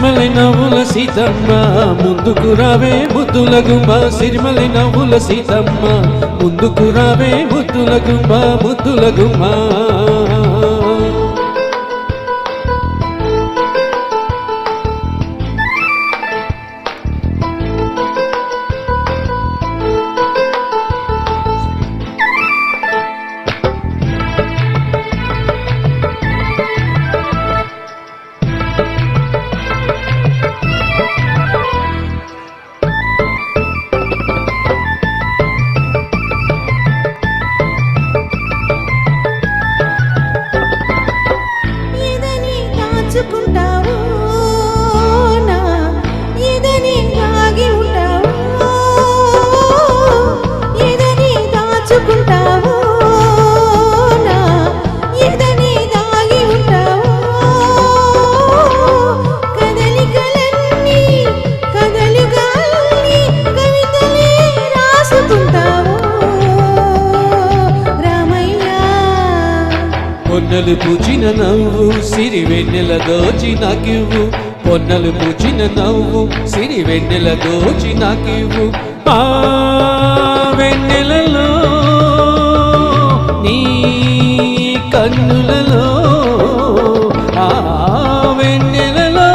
సిరిమలై నవ్వుల సీతమ్మ ముందుకు రావే ముద్దుల గుమ్మ సిరిమలై నవ్వుల సీతమ్మ ముందుకు రావే ముద్దుల గుమ్మ ముద్దుల గుమ్మ పొన్నలు పూచిన నవ్వు సిరి వెన్నెల దోచి నాకివ్వు పొన్నలు పూచిన నవ్వు సిరి వెన్నెల దోచి నాకివ్వు ఆ వెన్నెలలో నీ కన్నులలో ఆ వెన్నెలలో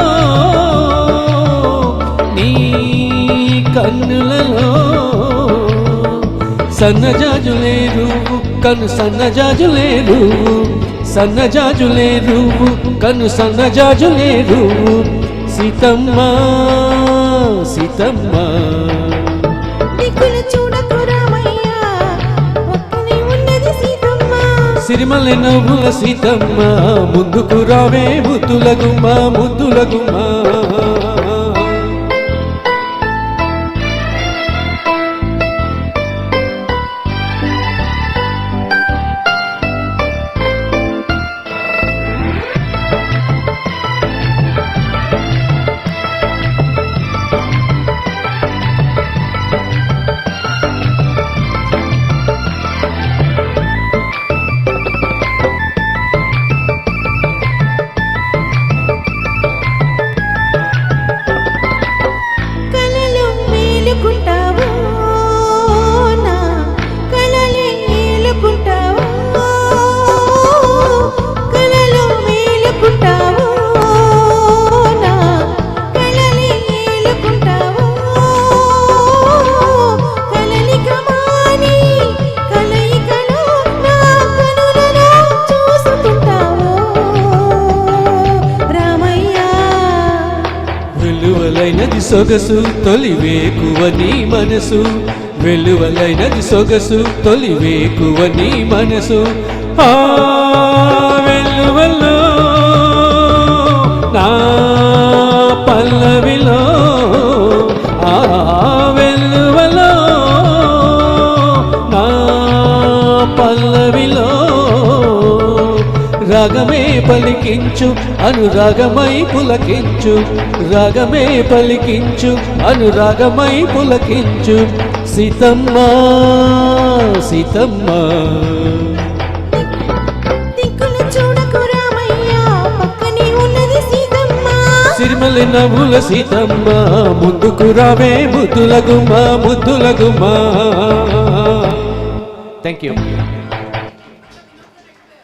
నీ కన్నులలో సన్నజాజులే నువ్వు కను సన్నజాజులే నువ్వు సన్నజాజులే నువ్వు కను సన్నజాజులే నువ్వు సీతమ్మ సీతమ్మ సిరిమలై నవ్వుల సీతమ్మ ముందుకు రావే ముద్దుల గుమ్మ ముద్దుల గుమ్మ వెలువలైనది సొగసు తొలివేకువ నీ మనసు వెలువలైనది సొగసు తొలివేకువ నీ మనసు ఆ వెలువలో నా పల్లవిలో ఆ వెలువలో నా పల్లవిలో రాగమే పలికించు అనురాగమై పులకించు రాగమే పలికించు అనురాగమై పులకించు సీతమ్మ సీతమ్మ సిరిమలై నవ్వుల సీతమ్మ ముందుకు రావే ముద్దుల గుమ్మ ముద్దుల గుమ్మ థ్యాంక్ యూ